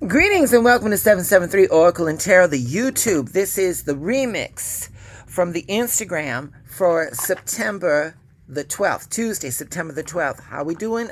Greetings and welcome to 773 Oracle and Tarot, the YouTube. This is the remix from the Instagram for September the 12th, Tuesday, September the 12th. How we doing,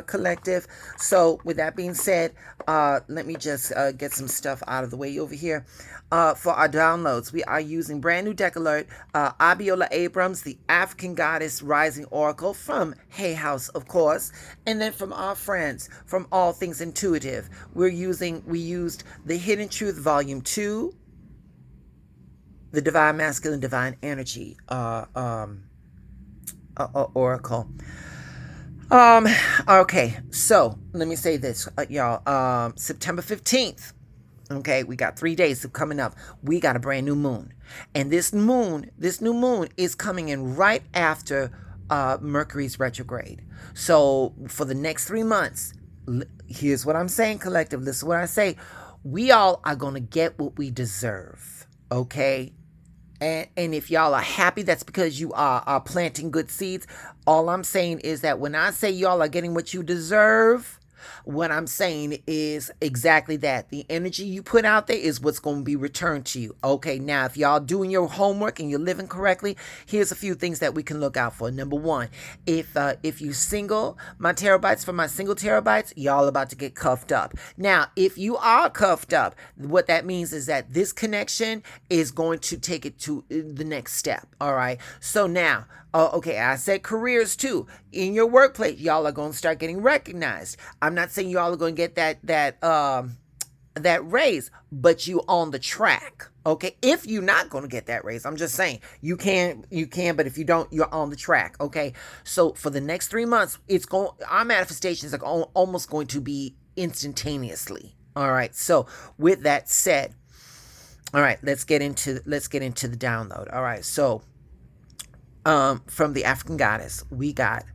collective? So with that being said, let me just get some stuff out of the way over here. For our downloads, we are using brand new deck alert, Abiola Abrams, the African Goddess Rising Oracle from Hay House, of course, and then from our friends from All Things Intuitive, we used the Hidden Truth Volume 2, the Divine Masculine Divine Energy Oracle. Okay, so let me say this, y'all. September 15th. Okay, we got 3 days of coming up. We got a brand new moon. And this new moon is coming in right after Mercury's retrograde. So for the next 3 months, here's what I'm saying, collective. Listen to what I say. We all are going to get what we deserve. Okay? And if y'all are happy, that's because you are planting good seeds. All I'm saying is that when I say y'all are getting what you deserve, what I'm saying is exactly that. The energy you put out there is what's going to be returned to you. Okay, now if y'all doing your homework and you're living correctly, here's a few things that we can look out for. Number one, if you single, my terabytes for my single terabytes, y'all about to get cuffed up. Now, if you are cuffed up, what that means is that this connection is going to take it to the next step. All right. So now, okay, I said careers too. In your workplace, y'all are going to start getting recognized. I'm not saying y'all are going to get that raise, but you on the track. Okay, if you're not going to get that raise, I'm just saying you can, but if you don't, you're on the track. Okay, so for the next 3 months, our manifestations are almost going to be instantaneously. All right. So with that said, all right, let's get into the download. All right, so from the African Goddess, we got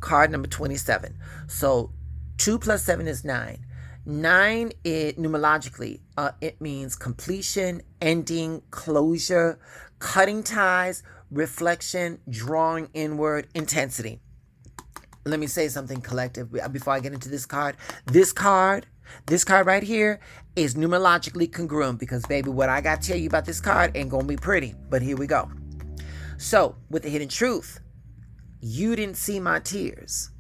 card number 27. So 2 plus 7 is 9. 9, numerologically, it means completion, ending, closure, cutting ties, reflection, drawing inward, intensity. Let me say something, collective, before I get into this card. This card right here is numerologically congruent because, baby, what I got to tell you about this card ain't going to be pretty. But here we go. So, with the Hidden Truth, you didn't see my tears.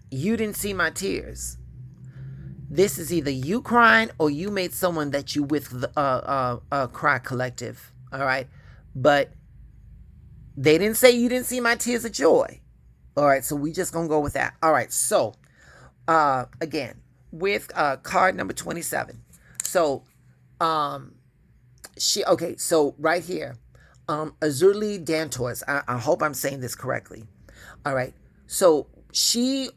You didn't see my tears. This is either you crying or you made someone that you with cry, collective. All right. But they didn't say you didn't see my tears of joy. All right. So we just going to go with that. All right. So again, with card number 27. So so right here, Azurli Dantos. I hope I'm saying this correctly. All right. So she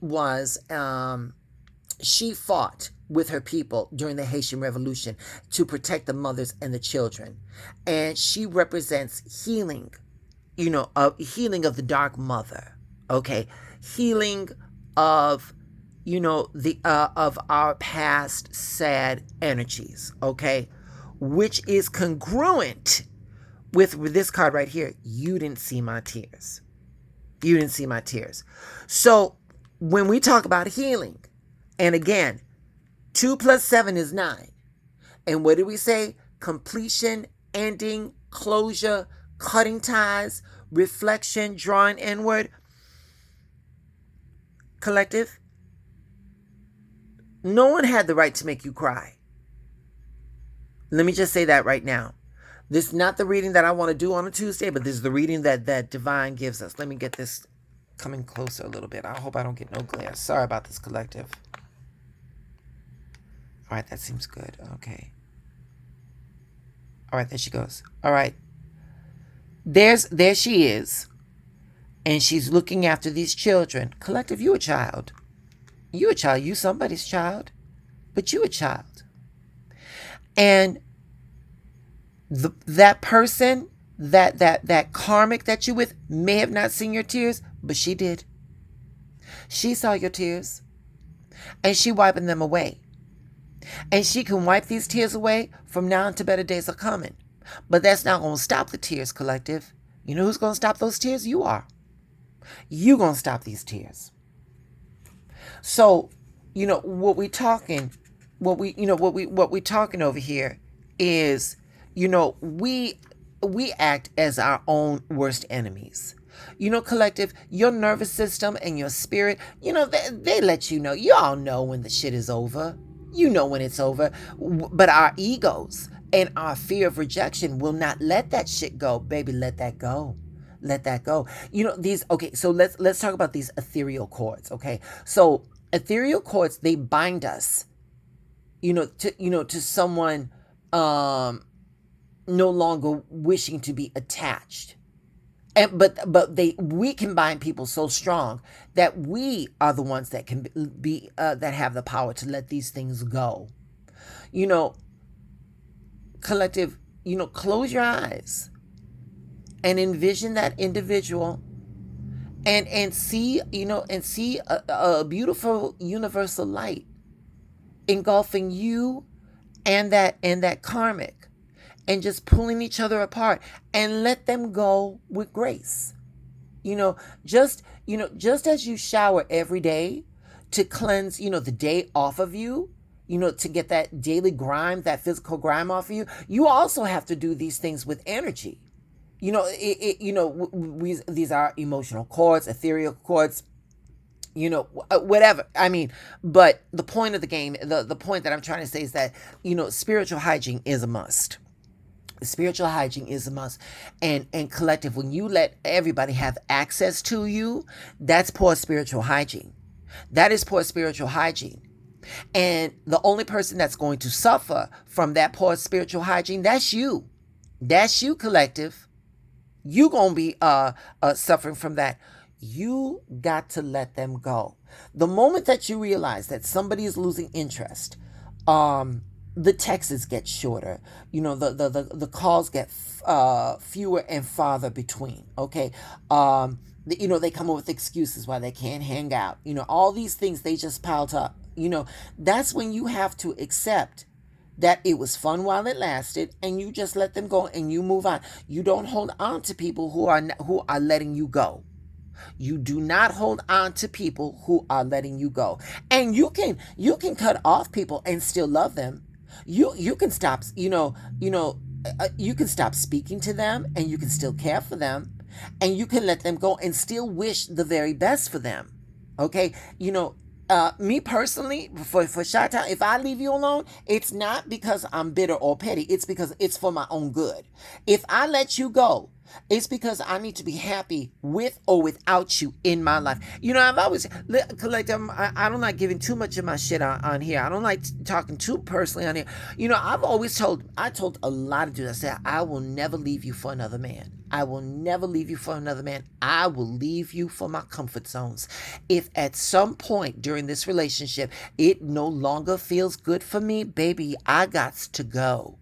fought with her people during the Haitian Revolution to protect the mothers and the children. And she represents healing, healing of the dark mother. Okay. Healing of, of our past sad energies. Okay. Which is congruent with this card right here. You didn't see my tears. You didn't see my tears. So when we talk about healing, and again, 2 plus 7 is 9. And what did we say? Completion, ending, closure, cutting ties, reflection, drawing inward. Collective, no one had the right to make you cry. Let me just say that right now. This is not the reading that I want to do on a Tuesday, but this is the reading that Divine gives us. Let me get this coming closer a little bit. I hope I don't get no glare. Sorry about this, collective. All right, that seems good. Okay. All right, there she goes. All right. There she is. And she's looking after these children. Collective, you a child. You a child. You somebody's child. But you a child. And that person, that karmic that you with may have not seen your tears, but she did. She saw your tears. And she wiping them away. And she can wipe these tears away from now until better days are coming. But that's not going to stop the tears, collective. You know who's going to stop those tears? You are. You going to stop these tears. So, what we're talking what we talking over here is, we act as our own worst enemies. Collective, your nervous system and your spirit, they let you know. You all know when the shit is over. You know when it's over. But our egos and our fear of rejection will not let that shit go. Baby, let that go. Let that go. These, okay, so let's talk about these ethereal cords, okay? So ethereal cords, they bind us, to someone no longer wishing to be attached. But we can bind people so strong that we are the ones that can be that have the power to let these things go. Collective, close your eyes and envision that individual, and see a beautiful universal light engulfing you and that karmic, and just pulling each other apart, and let them go with grace. Just as you shower every day to cleanse, the day off of you, to get that daily grime, that physical grime off of you, you also have to do these things with energy. These are emotional cords, ethereal cords, whatever. I mean, but the point of the game, the point that I'm trying to say is that, spiritual hygiene is a must. Spiritual hygiene is a must. And collective, when you let everybody have access to you, that's poor spiritual hygiene. That is poor spiritual hygiene. And the only person that's going to suffer from that poor spiritual hygiene, that's you. That's you, collective. You gonna be suffering from that. You got to let them go. The moment that you realize that somebody is losing interest, the texts get shorter. The calls get fewer and farther between. Okay. They come up with excuses why they can't hang out. All these things, they just piled up. That's when you have to accept that it was fun while it lasted, and you just let them go and you move on. You don't hold on to people who are letting you go. You do not hold on to people who are letting you go. And you can cut off people and still love them. You can stop, you can stop speaking to them, and you can still care for them, and you can let them go and still wish the very best for them. Okay? Me personally, for Chi-Town, if I leave you alone, it's not because I'm bitter or petty. It's because it's for my own good. If I let you go, it's because I need to be happy with or without you in my life. I've always, collective, I don't like giving too much of my shit on here. I don't like talking too personally on here. I told a lot of dudes, I said, I will never leave you for another man. I will never leave you for another man. I will leave you for my comfort zones. If at some point during this relationship, it no longer feels good for me, baby, I got to go.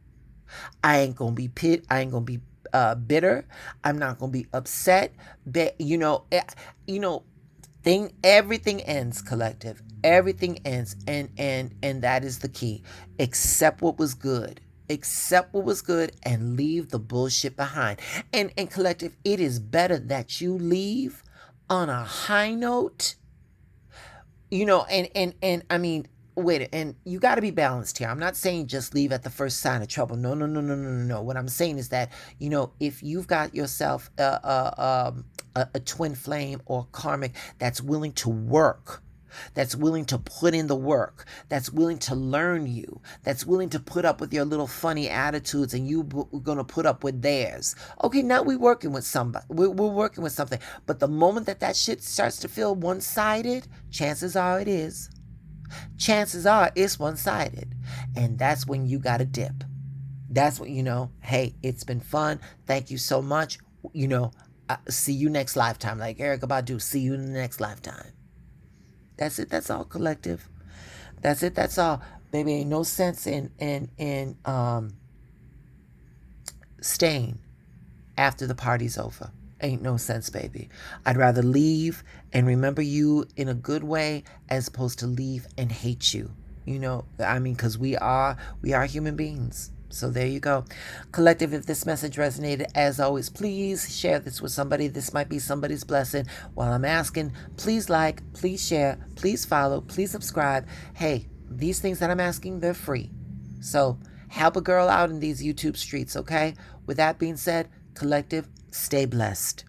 I ain't going to be I ain't going to be bitter. I'm not going to be upset. But, everything ends, collective. Everything ends. And that is the key. Accept what was good. Accept what was good and leave the bullshit behind. And collective, it is better that you leave on a high note. And I mean, wait, and you got to be balanced here. I'm not saying just leave at the first sign of trouble. No. What I'm saying is that, if you've got yourself a twin flame or karmic that's willing to work, that's willing to put in the work, that's willing to learn you, that's willing to put up with your little funny attitudes, and you're going to put up with theirs. Okay, now we're working with somebody. We're working with something. But the moment that shit starts to feel one-sided, chances are it is. Chances are it's one-sided. And that's when you got to dip. That's when, hey, it's been fun. Thank you so much. See you next lifetime. Like Erykah Badu, see you in the next lifetime. That's it. That's all, collective. That's it. That's all. Baby, ain't no sense in staying after the party's over. Ain't no sense, baby. I'd rather leave and remember you in a good way as opposed to leave and hate you. Because we are human beings. So there you go. Collective, if this message resonated, as always, please share this with somebody. This might be somebody's blessing. While I'm asking, please like, please share, please follow, please subscribe. Hey, these things that I'm asking, they're free. So help a girl out in these YouTube streets, okay? With that being said, collective, stay blessed.